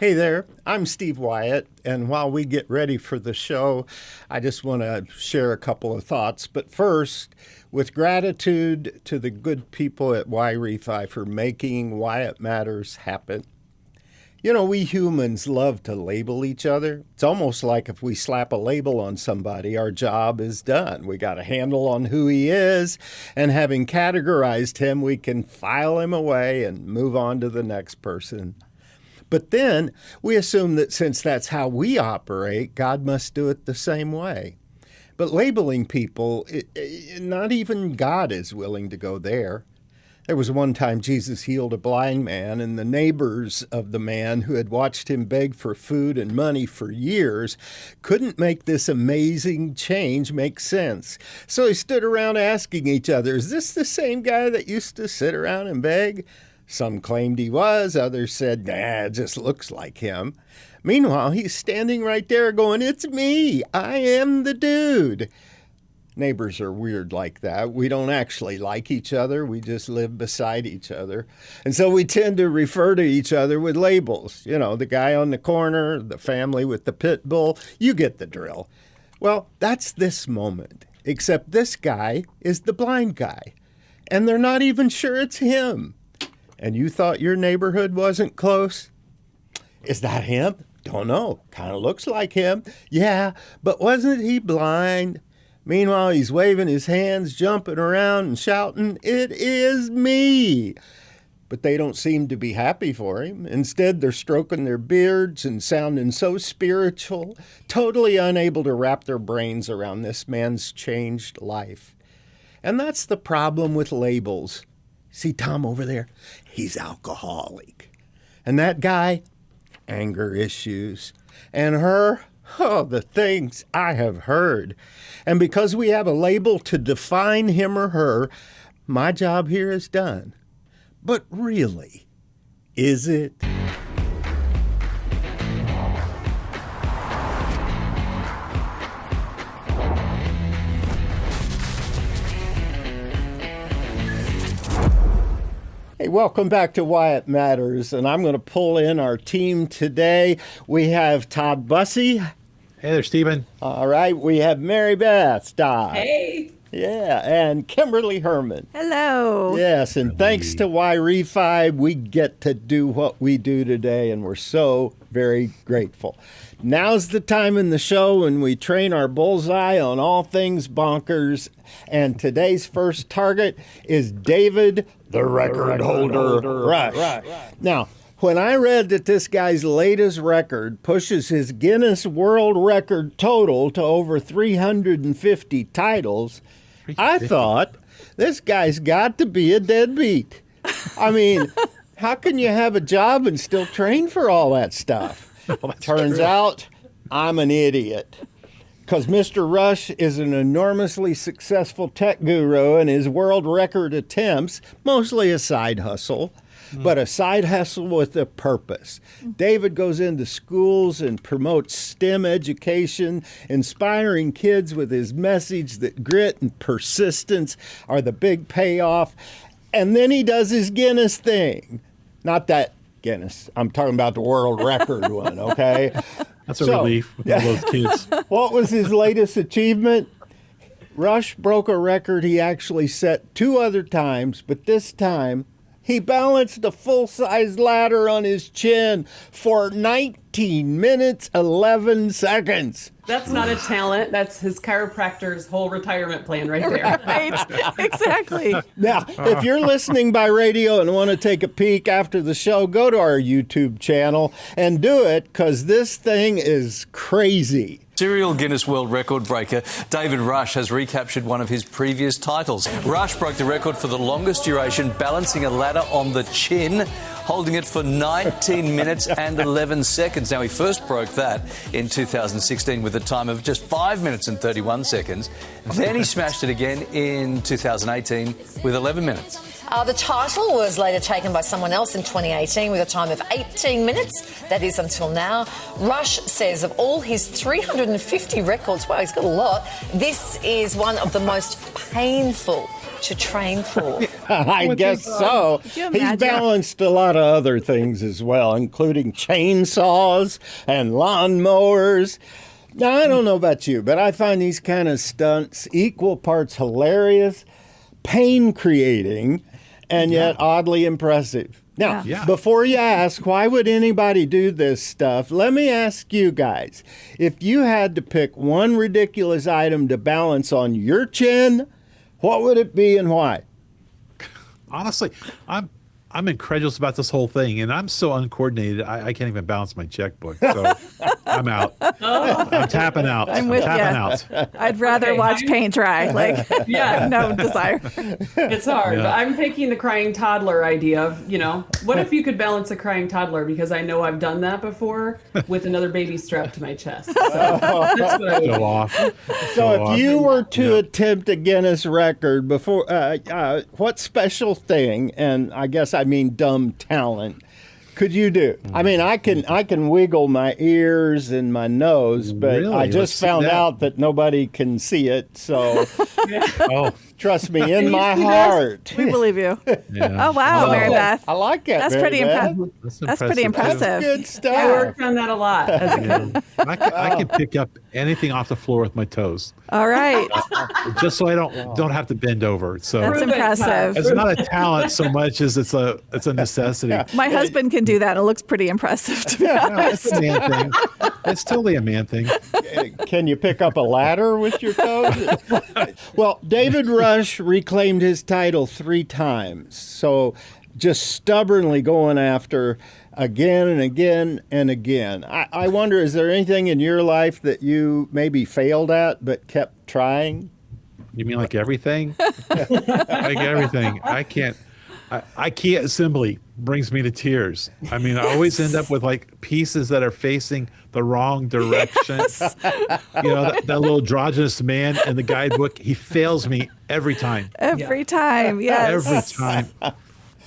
Hey there, I'm Steve Wyatt, and while we get ready for the show, I just want to share a couple of thoughts. But first, with gratitude to the good people at Yrefy for making Wyatt Matters happen. You know, we humans love to label each other. It's almost like if we slap a label on somebody, our job is done. We got a handle on who he is, and having categorized him, we can file him away and move on to the next person. But then we assume that since that's how we operate, God must do it the same way. But labeling people, not even God is willing to go there. There was one time Jesus healed a blind man, and the neighbors of the man who had watched him beg for food and money for years couldn't make this amazing change make sense. So they stood around asking each other, is this the same guy that used to sit around and beg? Some claimed he was, others said, nah, it just looks like him. Meanwhile, he's standing right there going, it's me, I am the dude. Neighbors are weird like that. We don't actually like each other. We just live beside each other. And so we tend to refer to each other with labels. You know, the guy on the corner, the family with the pit bull. You get the drill. Well, that's this moment, except this guy is the blind guy. And they're not even sure it's him. And you thought your neighborhood wasn't close? Is that him? Don't know. Kind of looks like him. Yeah, but wasn't he blind? Meanwhile, he's waving his hands, jumping around and shouting, it is me. But they don't seem to be happy for him. Instead, they're stroking their beards and sounding so spiritual, totally unable to wrap their brains around this man's changed life. And that's the problem with labels. See Tom over there? He's alcoholic. And that guy, anger issues. And her, oh, the things I have heard. And because we have a label to define him or her, my job here is done. But really, is it? Hey, welcome back to Wyatt Matters, and I'm going to pull in our team today. We have Todd Bussey. Hey there, Stephen. All right, we have Mary Beth Dodd. Hey. Yeah, and Kimberly Herman. Hello. Yes, and thanks to Yrefy, we get to do what we do today, and we're so very grateful. Now's the time in the show when we train our bullseye on all things bonkers, and today's first target is David, the record holder Rush. Right. Now, when I read that this guy's latest record pushes his Guinness World Record total to over 350 titles, I thought, this guy's got to be a deadbeat. I mean, how can you have a job and still train for all that stuff? Well, Turns out I'm an idiot. Because Mr. Rush is an enormously successful tech guru, and his world record attempts, mostly a side hustle, but a side hustle with a purpose. David goes into schools and promotes STEM education, inspiring kids with his message that grit and persistence are the big payoff. And then he does his Guinness thing. Not that Guinness. I'm talking about the world record one, okay? That's a relief with all those kids. What was his latest achievement? Rush broke a record he actually set 2 other times, but this time he balanced a full-size ladder on his chin for 19 minutes, 11 seconds. That's not a talent. That's his chiropractor's whole retirement plan right there. Right, exactly. Now, if you're listening by radio and want to take a peek after the show, go to our YouTube channel and do it, because this thing is crazy. Serial Guinness World Record breaker David Rush has recaptured one of his previous titles. Rush broke the record for the longest duration balancing a ladder on the chin, holding it for 19 minutes and 11 seconds. Now, he first broke that in 2016 with a time of just 5 minutes and 31 seconds. Then he smashed it again in 2018 with 11 minutes. The title was later taken by someone else in 2018 with a time of 18 minutes. That is until now. Rush says of all his 350 records, wow, he's got a lot, this is one of the most painful to train for? I guess so. you He's imagine? balanced a lot of other things as well, including chainsaws and lawnmowers. Now, I don't know about you, but I find these kind of stunts equal parts hilarious, pain creating, and yet oddly impressive. Now, Yeah. before you ask, why would anybody do this stuff? Let me ask you guys, if you had to pick one ridiculous item to balance on your chin, what would it be and why? Honestly, I'm incredulous about this whole thing, and I'm so uncoordinated. I can't even balance my checkbook. So I'm out. I'm tapping out. I'm with tapping ya. out. I'd rather Okay, watch paint dry. Like, Yeah. no desire. It's hard, Yeah. but I'm picking the crying toddler idea of, what if you could balance a crying toddler? Because I know I've done that before with another baby strapped to my chest. So that's what I would Show do. off. So if you were to Yeah. attempt a Guinness record before, what special thing, and I guess I mean dumb talent, could you do? I mean, I can wiggle my ears and my nose, but Really? I Let's just see found that. out that nobody can see it. So Oh, trust me, in you my see this? heart. We believe you. yeah. Oh, wow, Mary Beth. I like that. That's Mary pretty Beth. impressive. That's pretty That's impressive. good I stuff. worked on that a lot as a kid. I can pick up anything off the floor with my toes, All right. just so I don't have to bend over. So That's Prove it, impressive. it's not a talent so much as it's a necessity. My husband can do that. It looks pretty impressive, to be honest. It's a man thing. It's totally a man thing. Can you pick up a ladder with your toes? Well, David Rush reclaimed his title 3 times. So just stubbornly going after again and again and again. I wonder, is there anything in your life that you maybe failed at but kept trying? You mean like everything? Like everything. I can't assembly brings me to tears. I mean, I always end up with like pieces that are facing the wrong direction. That little androgynous man in the guidebook, he fails me every time. Every time. Yes. Every time.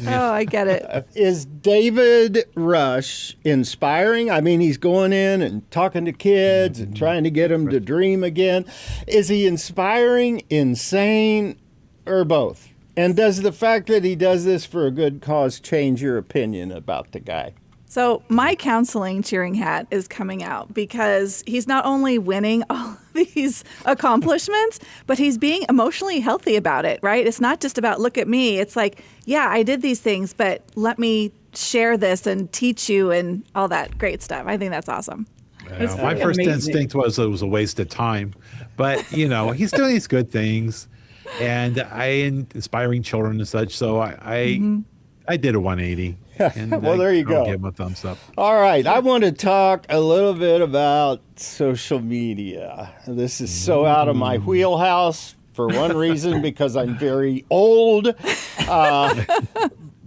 Oh, I get it. Is David Rush inspiring? I mean, he's going in and talking to kids and trying to get them to dream again. Is he inspiring, insane, or both? And does the fact that he does this for a good cause change your opinion about the guy? So my counseling cheering hat is coming out because he's not only winning all these accomplishments, but he's being emotionally healthy about it, right? It's not just about, look at me. It's like, yeah, I did these things, but let me share this and teach you and all that great stuff. I think that's awesome. It's My pretty first amazing. instinct was it was a waste of time. But, he's doing these good things. And inspiring children and such. So I did a 180. And Well, there you I'll go. give him a thumbs up. All right, I want to talk a little bit about social media. This is so out of my wheelhouse for one reason, because I'm very old.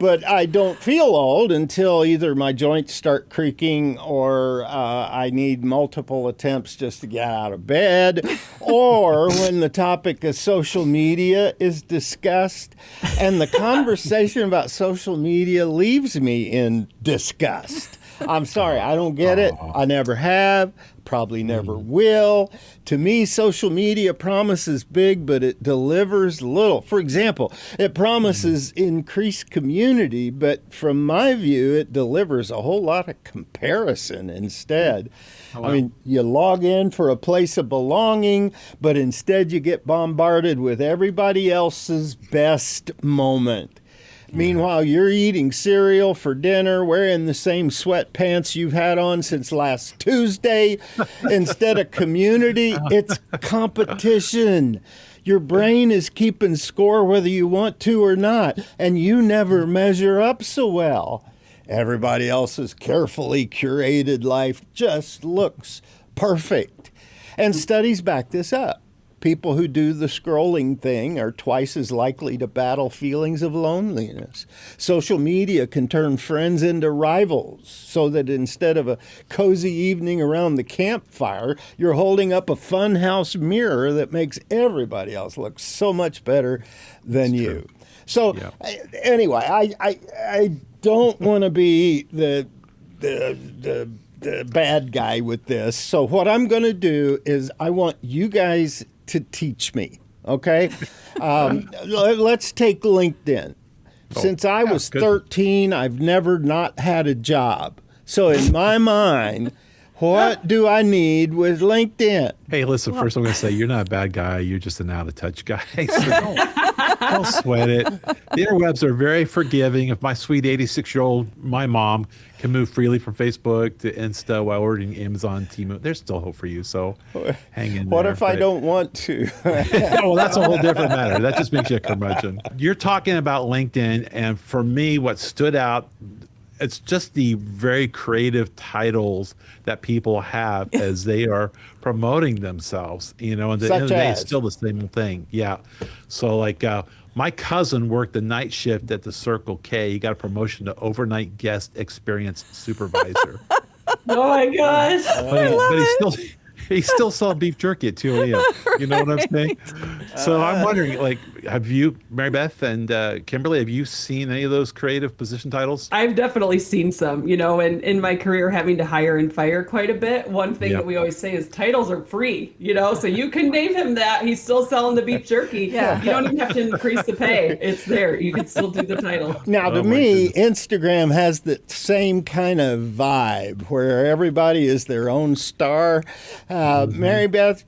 But I don't feel old until either my joints start creaking or I need multiple attempts just to get out of bed, or when the topic of social media is discussed and the conversation about social media leaves me in disgust. I'm sorry, I don't get it. I never have, probably never will. To me, social media promises big, but it delivers little. For example, it promises increased community, but from my view, it delivers a whole lot of comparison instead. I mean, you log in for a place of belonging, but instead you get bombarded with everybody else's best moment. Meanwhile, you're eating cereal for dinner, wearing the same sweatpants you've had on since last Tuesday. Instead of community, it's competition. Your brain is keeping score whether you want to or not, and you never measure up so well. Everybody else's carefully curated life just looks perfect. And studies back this up. People who do the scrolling thing are twice as likely to battle feelings of loneliness. Social media can turn friends into rivals, so that instead of a cozy evening around the campfire, you're holding up a funhouse mirror that makes everybody else look so much better than you. So anyway, I don't want to be the bad guy with this. So what I'm going to do is I want you guys to teach me. Okay, let's take LinkedIn. Since I was good. 13, I've never not had a job. So in my mind, what do I need with LinkedIn? Hey, listen, first I'm going to say you're not a bad guy. You're just an out-of-touch guy. So don't sweat it. The interwebs are very forgiving. If my sweet 86-year-old, my mom, can move freely from Facebook to Insta while ordering Amazon, Temu, there's still hope for you. So hang in there. What if I don't want to? Well, that's a whole different matter. That just makes you a curmudgeon. You're talking about LinkedIn, and for me, what stood out, it's just the very creative titles that people have as they are promoting themselves, and at the end of the day, it's still the same thing. Yeah. So like my cousin worked the night shift at the Circle K. He got a promotion to overnight guest experience supervisor. Oh my gosh. But he still saw beef jerky at 2 a.m. You know what I'm saying? So I'm wondering, like, have you, Mary Beth and Kimberly, have you seen any of those creative position titles? I've definitely seen some, and in my career having to hire and fire quite a bit. One thing that we always say is titles are free, so you can name him that. He's still selling the beef jerky. Yeah. You don't even have to increase the pay. It's there. You can still do the title. Now, to me, Instagram has the same kind of vibe where everybody is their own star. Mary Beth,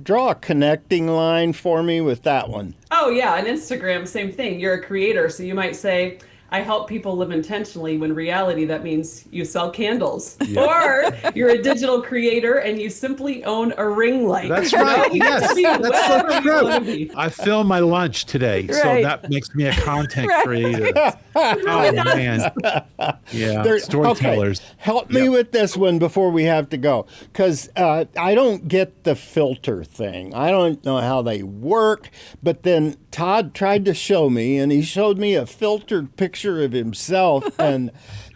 draw a connecting line for me with that one. Oh, yeah. And Instagram, same thing. You're a creator. So you might say, I help people live intentionally, when in reality that means you sell candles. Yeah. Or you're a digital creator and you simply own a ring light. That's right. Yes, that's so true. I filmed my lunch today, so that makes me a content creator. Oh, man. Yeah, storytellers. Okay. Help me with this one before we have to go, because I don't get the filter thing. I don't know how they work, but then Todd tried to show me, and he showed me a filtered picture of himself, and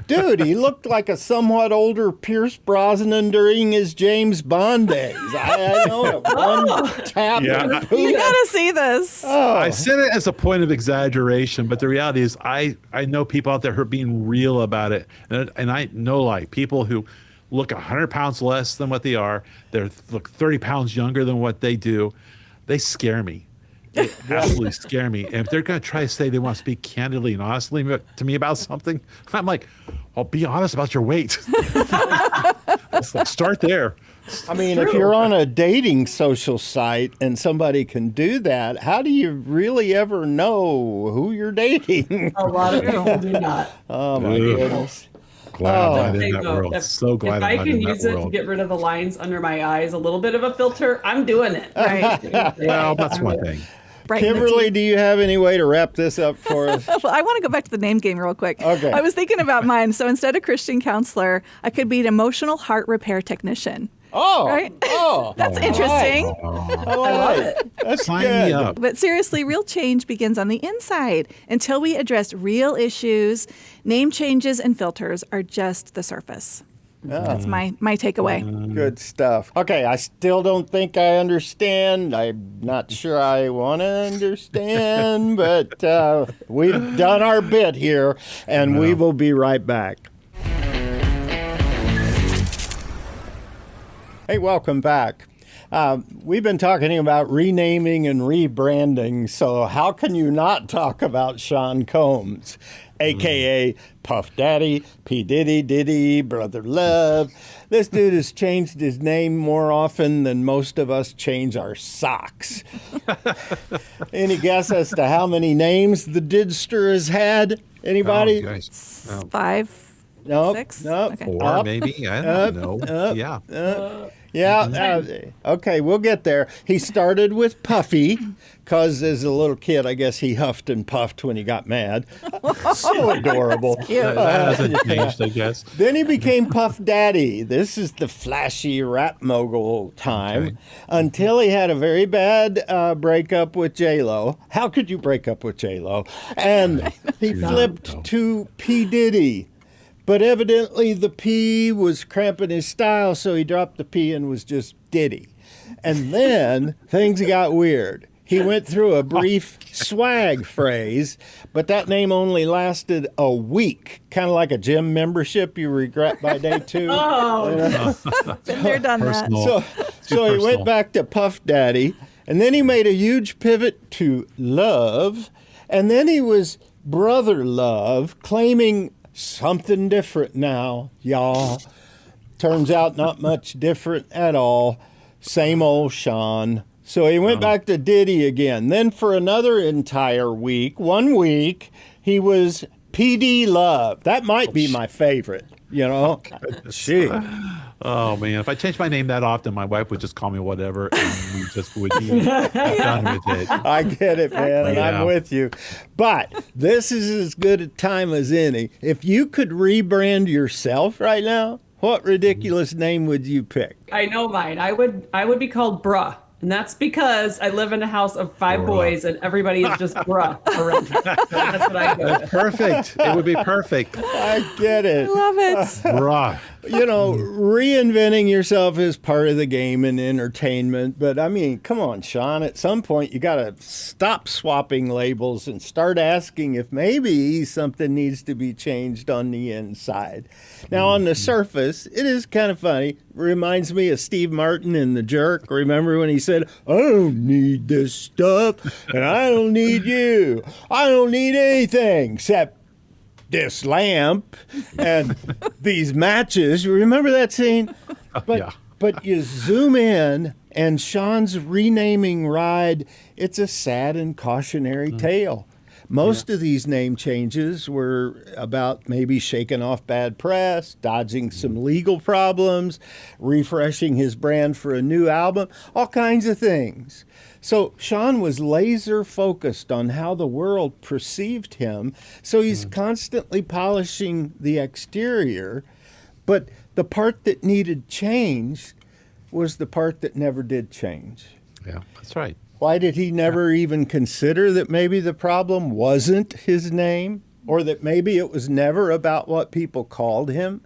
dude, he looked like a somewhat older Pierce Brosnan during his James Bond days. I know it. One tap. Yeah. You gotta see this. I said it as a point of exaggeration, but the reality is I know people out there who are being real about it. And I know, like, people who look 100 pounds less than what they are, they look 30 pounds younger than what they do. They scare me. They absolutely scare me. And if they're going to try to say they want to speak candidly and honestly to me about something, I'm like, well, be honest about your weight. It's like, start there. I mean, if you're on a dating social site and somebody can do that, how do you really ever know who you're dating? A lot of people do not. Oh, my goodness. Glad I'm not in that world. So glad if I'm I not can in that use it to world. get rid of the lines under my eyes, a little bit of a filter, I'm doing it. Right. Well, that's one thing. Brighten the Kimberly, do you have any way to wrap this up for us? Well, I want to go back to the name game real quick. Okay. I was thinking about mine. So instead of Christian counselor, I could be an emotional heart repair technician. Oh, Right? oh, That's interesting. I love it. That's Sign good. me up. But seriously, real change begins on the inside. Until we address real issues, name changes and filters are just the surface. That's my takeaway. Good stuff. Okay, I still don't think I understand. I'm not sure I want to understand, but we've done our bit here, and we will be right back. Hey, welcome back. We've been talking about renaming and rebranding, so how can you not talk about Sean Combs, a.k.a. Puff Daddy, P. Diddy, Brother Love. This dude has changed his name more often than most of us change our socks. Any guess as to how many names the Didster has had? Anybody? Oh, guys. 5, Nope, 6? nope. Okay. 4, maybe. I don't know. Yeah. Yeah, okay, we'll get there. He started with Puffy, because as a little kid, I guess he huffed and puffed when he got mad. So adorable. That hasn't changed, I guess. Then he became Puff Daddy. This is the flashy rap mogul time, until he had a very bad breakup with J-Lo. How could you break up with J-Lo? And he flipped to P. Diddy. But evidently the P was cramping his style, so he dropped the P and was just Diddy. And then things got weird. He went through a brief swag phrase, but that name only lasted a week, kind of like a gym membership you regret by day 2. Oh, Been there, done that. Personal. So he went back to Puff Daddy, And then he made a huge pivot to love. And then he was brother love, claiming something different now, y'all. Turns out not much different at all. Same old Sean. So he went back to Diddy again. Then for another entire week, 1 week, he was PD Love. That might be my favorite, you know. Gee. Oh, man. If I changed my name that often, my wife would just call me whatever, and we just would be done with it. I get it, man, and Yeah. I'm with you. But this is as good a time as any. If you could rebrand yourself right now, what ridiculous name would you pick? I know mine. I would be called Bruh. And that's because I live in a house of 5 boys and everybody is just bruh around me. That's what I go with. Perfect. It would be perfect. I get it. Love it. Bruh. You know, reinventing yourself is part of the game and entertainment. But I mean, come on, Sean, at some point you got to stop swapping labels and start asking if maybe something needs to be changed on the inside. Now, on the surface, it is kind of funny. Reminds me of Steve Martin in The Jerk. Remember when he said, I don't need this stuff and I don't need you. I don't need anything except this lamp and these matches. Remember that scene? But, yeah. but you zoom in, and Sean's renaming ride, it's a sad and cautionary tale. Most of these name changes were about maybe shaking off bad press, dodging some legal problems, refreshing his brand for a new album, all kinds of things. So Sean was laser focused on how the world perceived him. So he's constantly polishing the exterior, but the part that needed change was the part that never did change. Yeah, that's right. Why did he never even consider that maybe the problem wasn't his name, or that maybe it was never about what people called him?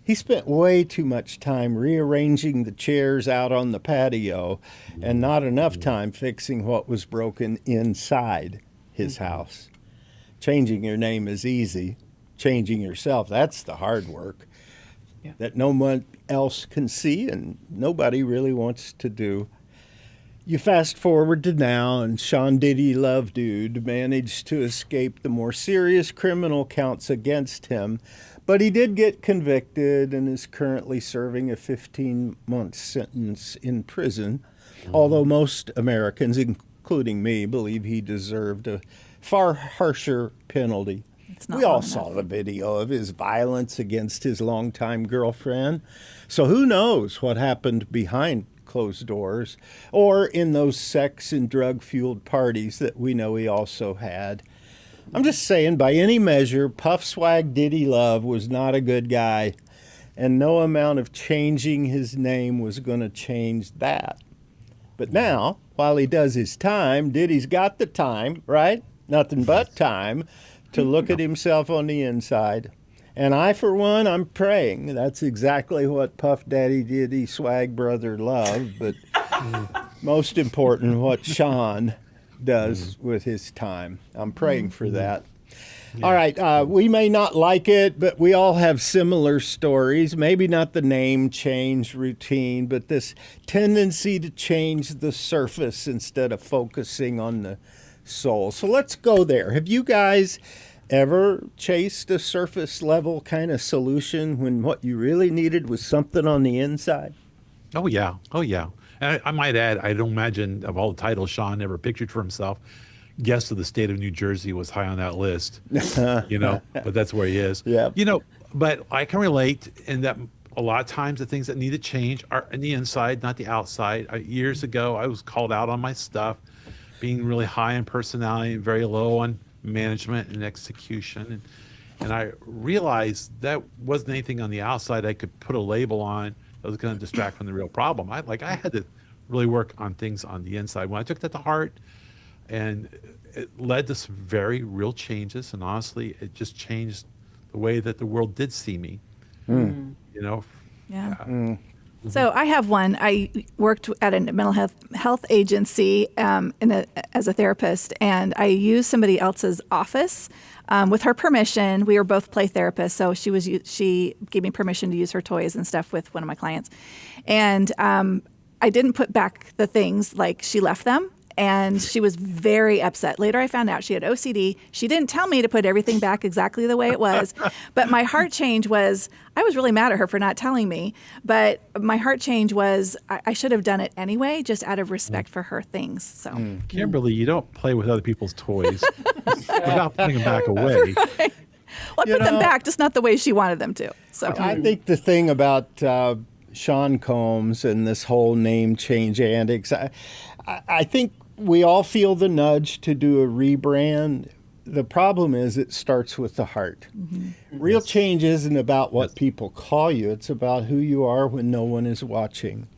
He spent way too much time rearranging the chairs out on the patio and not enough time fixing what was broken inside his house. Changing your name is easy. Changing yourself, that's the hard work that no one else can see and nobody really wants to do. You fast forward to now, and Sean Diddy Love Dude managed to escape the more serious criminal counts against him, but he did get convicted and is currently serving a 15-month sentence in prison, although most Americans, including me, believe he deserved a far harsher penalty. not We all long saw enough. the video of his violence against his longtime girlfriend. So who knows what happened behind closed doors or in those sex and drug-fueled parties that we know he also had. I'm just saying, by any measure, Puff Swag Diddy Love was not a good guy, and no amount of changing his name was going to change that. But now, while he does his time, Diddy's got the time, right? Nothing but time to look at himself on the inside. And I, for one, I'm praying that's exactly what Puff Daddy Diddy Swag Brother Love, but most important, what Sean does with his time. I'm praying for that. All right, we may not like it, but we all have similar stories. Maybe not the name change routine, but this tendency to change the surface instead of focusing on the soul. So let's go there. Have you guys ever chased a surface level kind of solution when what you really needed was something on the inside? Oh, yeah. Oh, yeah. And I might add, I don't imagine of all the titles Sean ever pictured for himself, Guest of the State of New Jersey was high on that list, but that's where he is. Yeah. But I can relate in that a lot of times the things that need to change are in the inside, not the outside. Years ago, I was called out on my stuff, being really high in personality and very low on management and execution. And I realized that wasn't anything on the outside I could put a label on that was going to distract from the real problem. I had to really work on things on the inside. When I took that to heart, and it led to some very real changes. And honestly, it just changed the way that the world did see me. Yeah. So I have one. I worked at a mental health agency as a therapist, and I used somebody else's office with her permission. We were both play therapists, so she gave me permission to use her toys and stuff with one of my clients. And I didn't put back the things like she left them. And she was very upset. Later, I found out she had OCD. She didn't tell me to put everything back exactly the way it was. But my heart change was, I was really mad at her for not telling me. But my heart change was, I should have done it anyway, just out of respect for her things. So, Kimberly, you don't play with other people's toys without putting them back away. Right. Well, I put them back, just not the way she wanted them to. So I think the thing about Sean Combs and this whole name change antics, I think we all feel the nudge to do a rebrand. The problem is it starts with the heart. Real change isn't about what people call you. It's about who you are when no one is watching.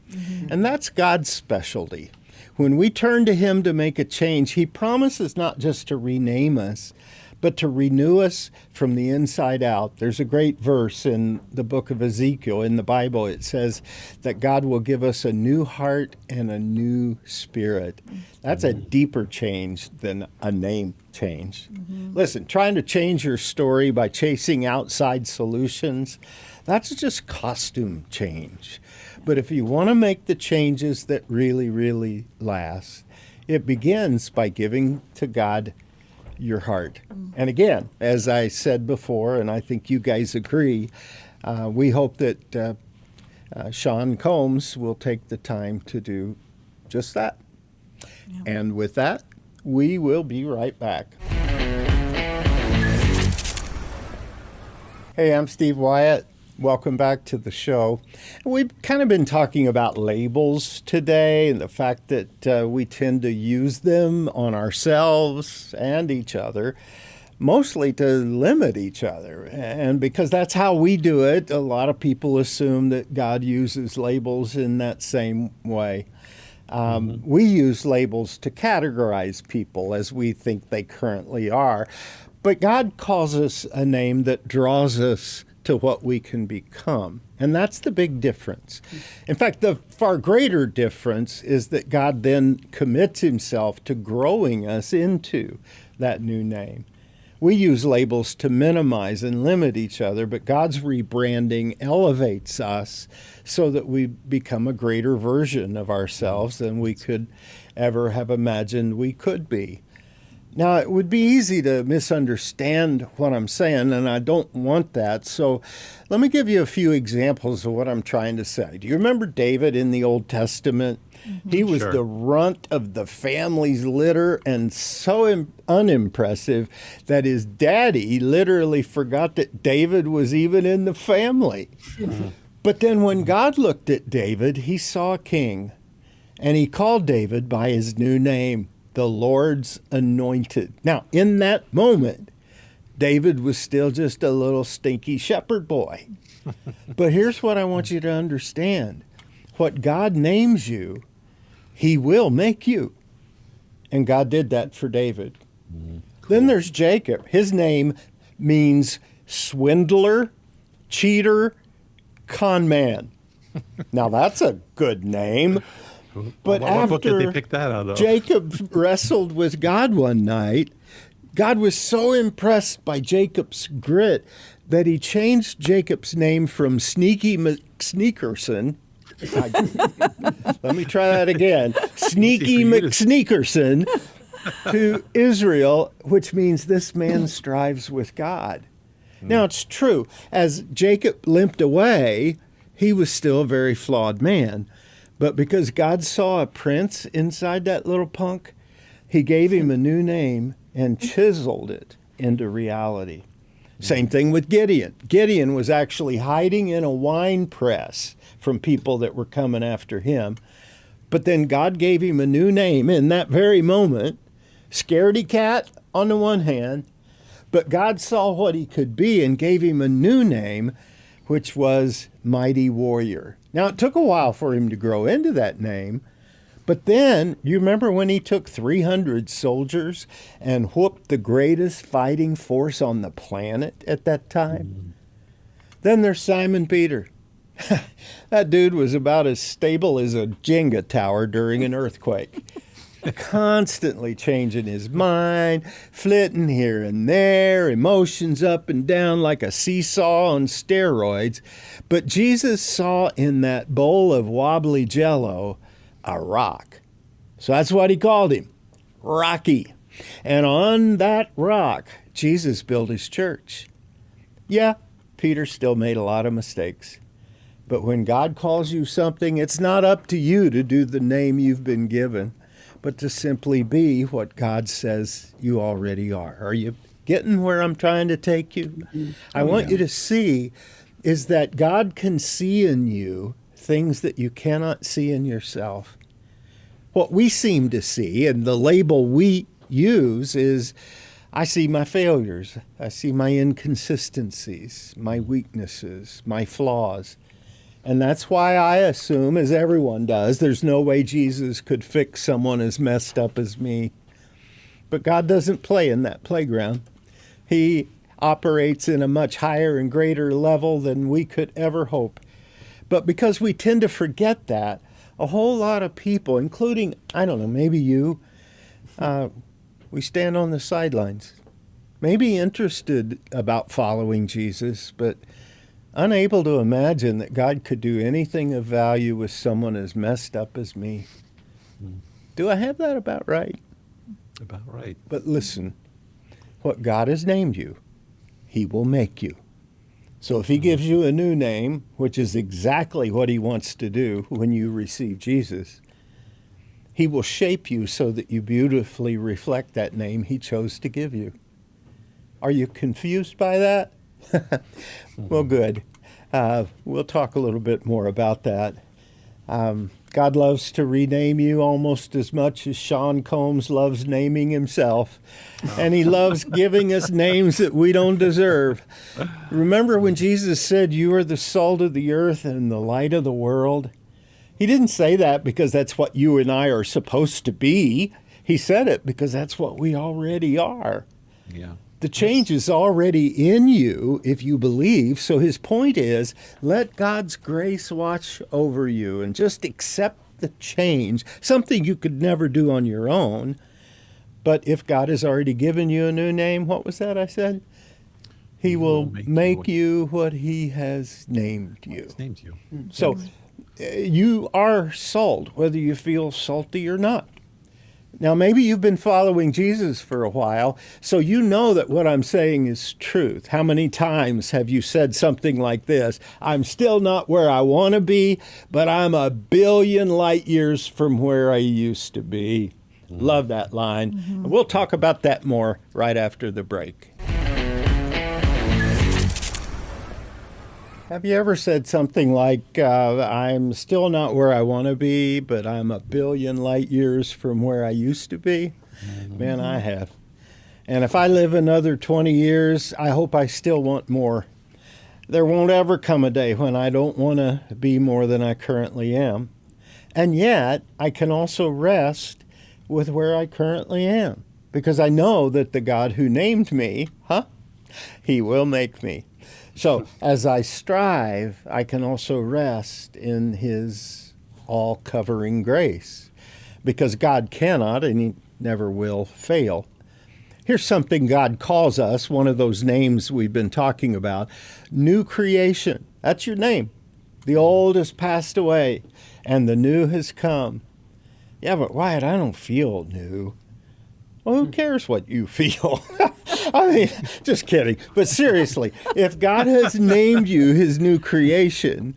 And that's God's specialty. When we turn to him to make a change, he promises not just to rename us, but to renew us from the inside out. There's a great verse in the book of Ezekiel in the Bible. It says that God will give us a new heart and a new spirit. That's a deeper change than a name change. Listen, trying to change your story by chasing outside solutions, that's just costume change. But if you want to make the changes that really, really last, it begins by giving to God your heart. And again, as I said before, and I think you guys agree, we hope that Sean Combs will take the time to do just that. And with that, we will be right back. Hey, I'm Steve Wyatt. Welcome back to the show. We've kind of been talking about labels today and the fact that we tend to use them on ourselves and each other, mostly to limit each other. And because that's how we do it, a lot of people assume that God uses labels in that same way. We use labels to categorize people as we think they currently are. But God calls us a name that draws us to what we can become. And that's the big difference. In fact, the far greater difference is that God then commits himself to growing us into that new name. We use labels to minimize and limit each other, but God's rebranding elevates us so that we become a greater version of ourselves than we could ever have imagined we could be. Now, it would be easy to misunderstand what I'm saying, and I don't want that. So let me give you a few examples of what I'm trying to say. Do you remember David in the Old Testament? He was the runt of the family's litter and so unimpressive that his daddy literally forgot that David was even in the family. But then when God looked at David, he saw a king, and he called David by his new name, the Lord's anointed. Now, in that moment, David was still just a little stinky shepherd boy. But here's what I want you to understand. What God names you, he will make you. And God did that for David. Cool. Then there's Jacob. His name means swindler, cheater, con man. Now, that's a good name. But what book did they pick that out of? Jacob wrestled with God one night, God was so impressed by Jacob's grit that he changed Jacob's name from Sneaky McSneakerson. Let me try that again. Sneaky McSneakerson to Israel, which means this man strives with God. Now, it's true. As Jacob limped away, he was still a very flawed man. But because God saw a prince inside that little punk, he gave him a new name and chiseled it into reality. Same thing with Gideon. Gideon was actually hiding in a wine press from people that were coming after him. But then God gave him a new name in that very moment. Scaredy cat on the one hand, but God saw what he could be and gave him a new name, which was Mighty Warrior. Now, it took a while for him to grow into that name, but then, you remember when he took 300 soldiers and whooped the greatest fighting force on the planet at that time? Then there's Simon Peter. That dude was about as stable as a Jenga tower during an earthquake. Constantly changing his mind, flitting here and there, emotions up and down like a seesaw on steroids. But Jesus saw in that bowl of wobbly jello a rock. So that's what he called him, Rocky. And on that rock, Jesus built his church. Yeah, Peter still made a lot of mistakes. But when God calls you something, it's not up to you to do the name you've been given, but to simply be what God says you already are. Are you getting where I'm trying to take you? I want you to see is that God can see in you things that you cannot see in yourself. What we seem to see, and the label we use is, I see my failures. I see my inconsistencies, my weaknesses, my flaws. And that's why I assume, as everyone does, there's no way Jesus could fix someone as messed up as me. But God doesn't play in that playground. He operates in a much higher and greater level than we could ever hope. But because we tend to forget that, a whole lot of people, including, I don't know, maybe you, we stand on the sidelines, maybe interested about following Jesus, but unable to imagine that God could do anything of value with someone as messed up as me. Do I have that about right? About right. But listen, what God has named you, he will make you. So if he gives you a new name, which is exactly what he wants to do when you receive Jesus, he will shape you so that you beautifully reflect that name he chose to give you. Are you confused by that? Well, good. We'll talk a little bit more about that. God loves to rename you almost as much as Sean Combs loves naming himself. And he loves giving us names that we don't deserve. Remember when Jesus said, "You are the salt of the earth and the light of the world"? He didn't say that because that's what you and I are supposed to be. He said it because that's what we already are. Yeah. The change is already in you if you believe. So his point is, let God's grace watch over you and just accept the change, something you could never do on your own. But if God has already given you a new name, what was that I said? He will make you what he has named you. He's named you. So you are salt, whether you feel salty or not. Now, maybe you've been following Jesus for a while, so you know that what I'm saying is truth. How many times have you said something like this? I'm still not where I want to be, but I'm a billion light years from where I used to be. Love that line. And we'll talk about that more right after the break. Have you ever said something like, I'm still not where I want to be, but I'm a billion light years from where I used to be? Man, I have. And if I live another 20 years, I hope I still want more. There won't ever come a day when I don't want to be more than I currently am. And yet, I can also rest with where I currently am, because I know that the God who named me, he will make me. So as I strive, I can also rest in his all-covering grace, because God cannot and he never will fail. Here's something God calls us, one of those names we've been talking about, new creation. That's your name. The old has passed away and the new has come. Yeah, but Wyatt, I don't feel new. Well, who cares what you feel? I mean, just kidding. But seriously, if God has named you his new creation,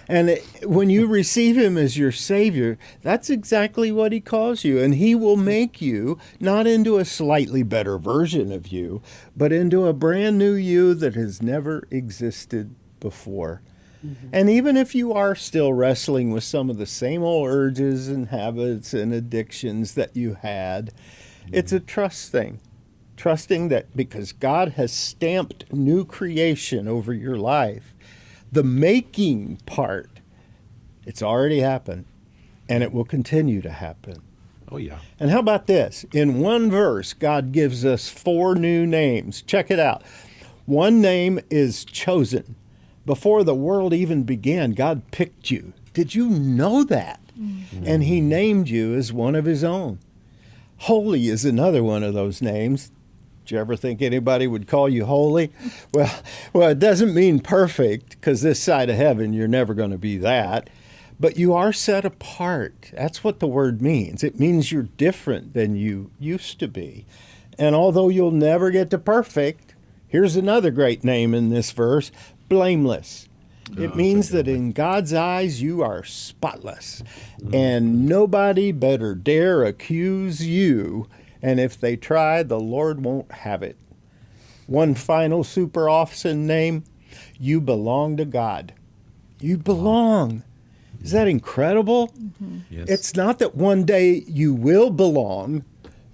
and when you receive him as your Savior, that's exactly what he calls you. And he will make you not into a slightly better version of you, but into a brand new you that has never existed before. And even if you are still wrestling with some of the same old urges and habits and addictions that you had, it's a trust thing. Trusting that because God has stamped new creation over your life, the making part, it's already happened, and it will continue to happen. Oh, yeah. And how about this? In one verse, God gives us 4 new names. Check it out. One name is chosen. Before the world even began, God picked you. Did you know that? And he named you as one of his own. Holy is another one of those names. Did you ever think anybody would call you holy? Well, it doesn't mean perfect, because this side of heaven, you're never going to be that. But you are set apart. That's what the word means. It means you're different than you used to be. And although you'll never get to perfect, here's another great name in this verse, blameless. It means that in God's eyes, you are spotless. And nobody better dare accuse you. And if they try, the Lord won't have it. One final super awesome name, you belong to God. You belong. Is that incredible? Yes. It's not that one day you will belong.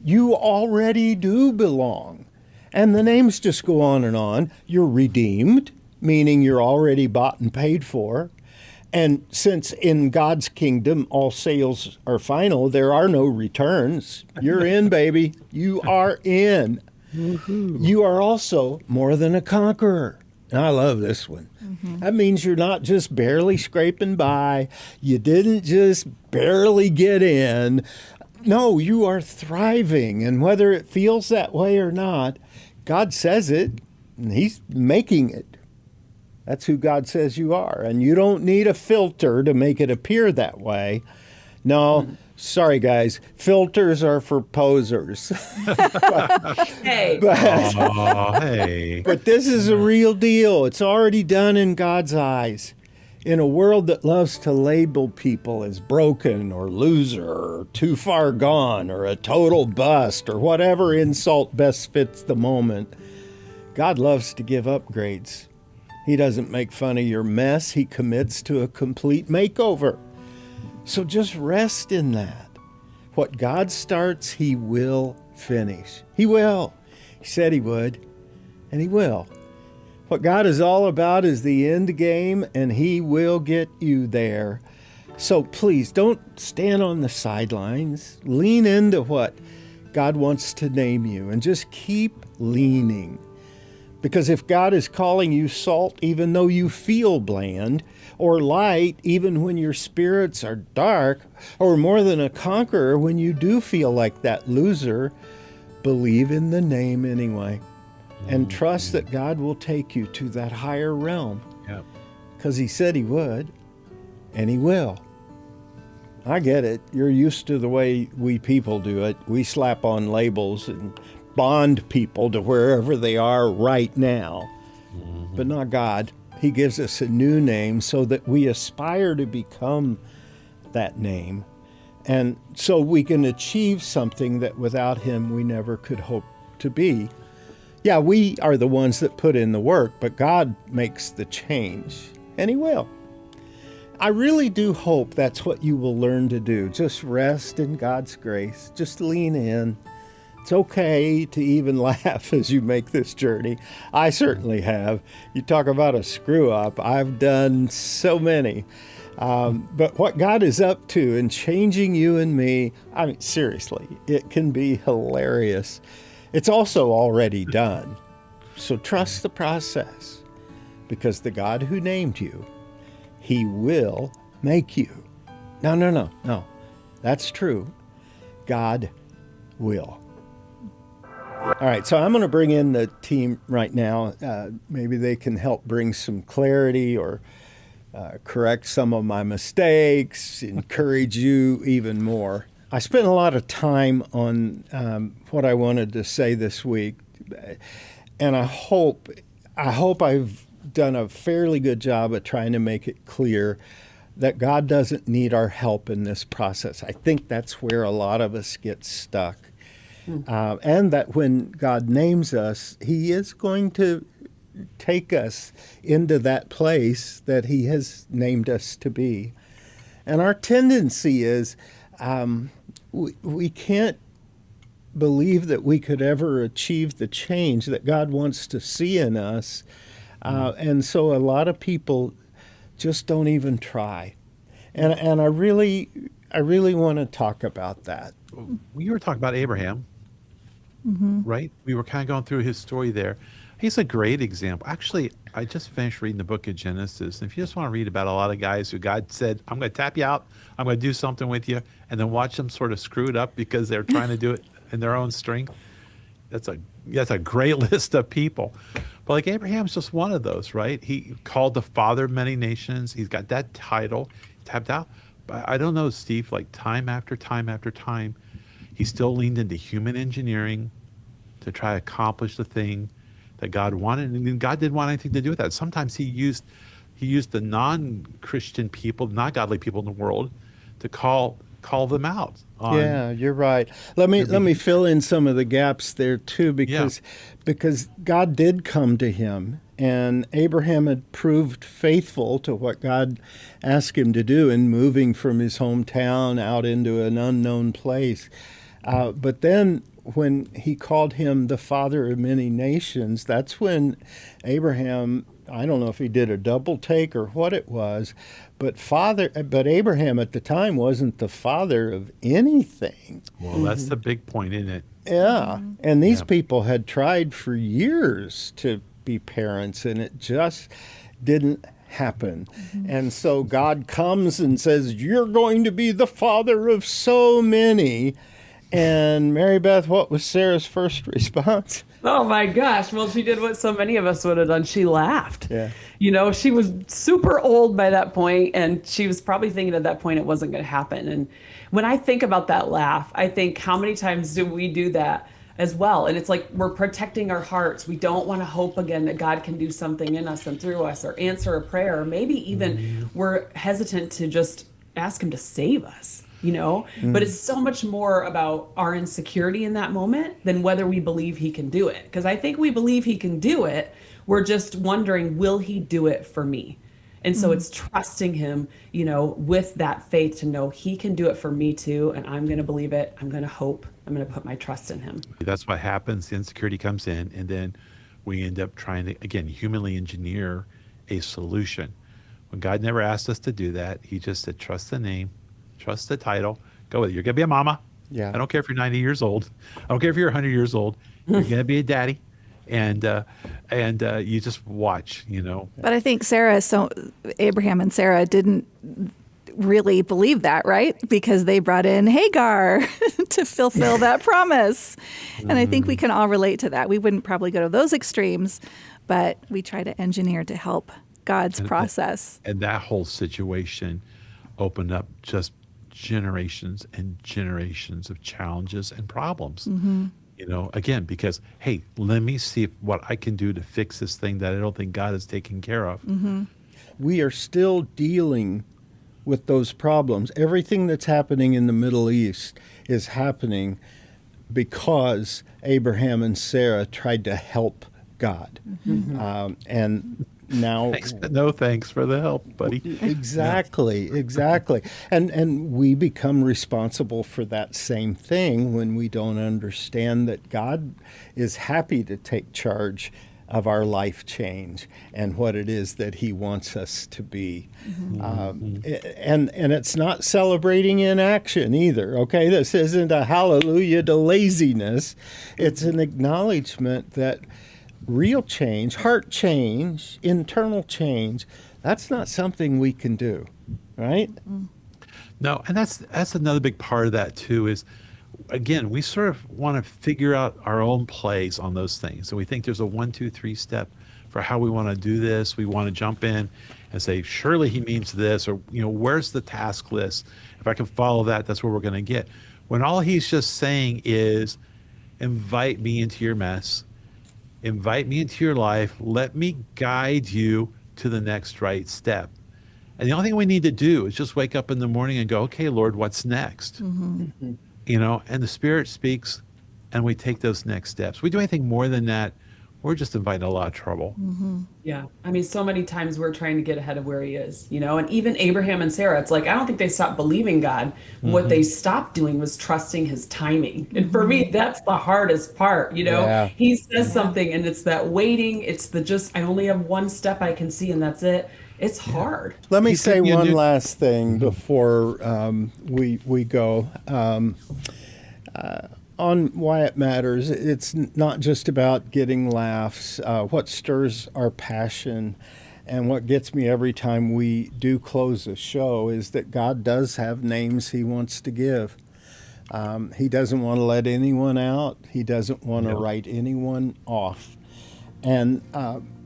You already do belong. And the names just go on and on. You're redeemed, meaning you're already bought and paid for. And since in God's kingdom all sales are final, there are no returns. You're in, baby. You are in. You are also more than a conqueror. And I love this one. That means you're not just barely scraping by. You didn't just barely get in. No, you are thriving. And whether it feels that way or not, God says it, and He's making it. That's who God says you are. And you don't need a filter to make it appear that way. No, sorry, guys. Filters are for posers. Hey. Hey. But this is a real deal. It's already done in God's eyes. In a world that loves to label people as broken or loser or too far gone or a total bust or whatever insult best fits the moment, God loves to give upgrades. He doesn't make fun of your mess. He commits to a complete makeover. So just rest in that. What God starts, He will finish. He will. He said He would, and He will. What God is all about is the end game, and He will get you there. So please don't stand on the sidelines. Lean into what God wants to name you, and just keep leaning. Because if God is calling you salt, even though you feel bland, or light, even when your spirits are dark, or more than a conqueror when you do feel like that loser, believe in the name anyway. And trust that God will take you to that higher realm. Yep. Because He said He would, and He will. I get it. You're used to the way we people do it. We slap on labels and bond people to wherever they are right now. But not God. He gives us a new name so that we aspire to become that name. And so we can achieve something that without Him we never could hope to be. Yeah, we are the ones that put in the work, but God makes the change, and He will. I really do hope that's what you will learn to do. Just rest in God's grace. Just lean in. It's okay to even laugh as you make this journey. I certainly have. You talk about a screw up. I've done so many. But what God is up to in changing you and me, I mean, seriously, it can be hilarious. It's also already done. So trust the process, because the God who named you, He will make you. No. That's true. God will. All right, so I'm going to bring in the team right now. Maybe they can help bring some clarity or correct some of my mistakes, encourage you even more. I spent a lot of time on what I wanted to say this week, and I hope I've done a fairly good job of trying to make it clear that God doesn't need our help in this process. I think that's where a lot of us get stuck. And that when God names us, He is going to take us into that place that He has named us to be. And our tendency is we can't believe that we could ever achieve the change that God wants to see in us. And so a lot of people just don't even try. And I really want to talk about that. We were talking about Abraham, right? We were kind of going through his story there. He's a great example. Actually, I just finished reading the book of Genesis. And if you just want to read about a lot of guys who God said, I'm going to tap you out, I'm going to do something with you, and then watch them sort of screw it up because they're trying to do it in their own strength, that's a great list of people. But like Abraham's just one of those, right? He called the father of many nations. He's got that title. tapped out. But I don't know, Steve, like time after time after time, he still leaned into human engineering to try to accomplish the thing that God wanted. And God didn't want anything to do with that. Sometimes he used the non-Christian people, not godly people in the world, to call them out. Yeah, you're right. Let me fill in some of the gaps there too, because God did come to him, and Abraham had proved faithful to what God asked him to do in moving from his hometown out into an unknown place. But then when he called him the father of many nations, that's when Abraham, I don't know if he did a double take or what it was, but Abraham at the time wasn't the father of anything. Well, that's the big point, isn't it? Yeah. And these people had tried for years to be parents, and it just didn't happen. And so God comes and says, "You're going to be the father of so many." And Mary Beth, what was Sarah's first response? Oh my gosh. Well, she did what so many of us would have done. She laughed. Yeah. You know, she was super old by that point, and she was probably thinking at that point it wasn't going to happen. And when I think about that laugh, I think how many times do we do that as well? And it's like we're protecting our hearts. We don't want to hope again that God can do something in us and through us or answer a prayer. Or maybe even we're hesitant to just ask him to save us. You know, but it's so much more about our insecurity in that moment than whether we believe he can do it. Because I think we believe he can do it. We're just wondering, will he do it for me? And so it's trusting him, you know, with that faith to know he can do it for me too. And I'm going to believe it. I'm going to hope. I'm going to put my trust in him. That's what happens. The insecurity comes in, and then we end up trying to, again, humanly engineer a solution. When God never asked us to do that, he just said, trust the name. Trust the title. Go with it. You're going to be a mama. Yeah. I don't care if you're 90 years old. I don't care if you're 100 years old. You're going to be a daddy. And you just watch, you know. But I think Abraham and Sarah didn't really believe that, right? Because they brought in Hagar to fulfill that promise. And I think we can all relate to that. We wouldn't probably go to those extremes, but we try to engineer to help God's process. And that whole situation opened up just generations and generations of challenges and problems. You know, again, because, hey, let me see what I can do to fix this thing that I don't think God is taking care of. We are still dealing with those problems. Everything that's happening in the Middle East is happening because Abraham and Sarah tried to help God. And now, no thanks for the help, buddy. Exactly. And we become responsible for that same thing when we don't understand that God is happy to take charge of our life change and what it is that he wants us to be. And it's not celebrating inaction either, okay? This isn't a hallelujah to laziness. It's an acknowledgement that real change, heart change, internal change, that's not something we can do, right? No, and that's another big part of that too is, again, we sort of want to figure out our own plays on those things. So we think there's a 1, 2, 3 step for how we want to do this. We want to jump in and say, surely he means this, or, you know, where's the task list? If I can follow that, that's where we're going to get. When all he's just saying is, invite me into your mess. Invite me into your life. Let me guide you to the next right step. And the only thing we need to do is just wake up in the morning and go, okay, Lord, what's next? You know, and the Spirit speaks and we take those next steps. We do anything more than that, we're just inviting a lot of trouble. Yeah. I mean, so many times we're trying to get ahead of where he is, you know, and even Abraham and Sarah, it's like, I don't think they stopped believing God. What they stopped doing was trusting his timing. And for me, that's the hardest part, you know, Yeah. he says something and it's that waiting. It's the just, I only have one step I can see and that's it. It's hard. Let me He's say giving you a one new- last thing before we go. On Wyatt Matters, it's not just about getting laughs. What stirs our passion and what gets me every time we do close a show is that God does have names he wants to give. He doesn't want to let anyone out. He doesn't want to write anyone off. And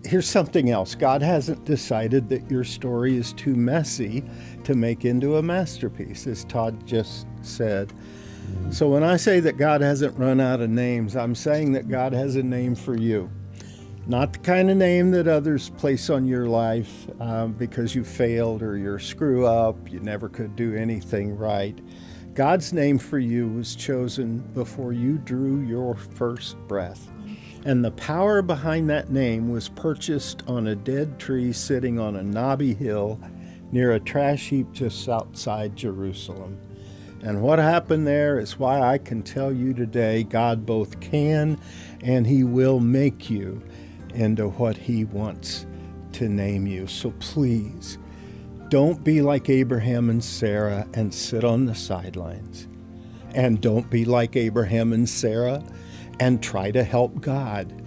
here's something else. God hasn't decided that your story is too messy to make into a masterpiece, as Todd just said. So when I say that God hasn't run out of names, I'm saying that God has a name for you. Not the kind of name that others place on your life because you failed or you're a screw up, you never could do anything right. God's name for you was chosen before you drew your first breath. And the power behind that name was purchased on a dead tree sitting on a knobby hill near a trash heap just outside Jerusalem. And what happened there is why I can tell you today God both can and He will make you into what He wants to name you. So please, don't be like Abraham and Sarah and sit on the sidelines. And don't be like Abraham and Sarah and try to help God.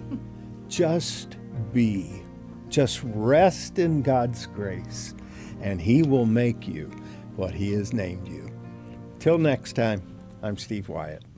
Just be. Just rest in God's grace, and He will make you what He has named you. Till next time, I'm Steve Wyatt.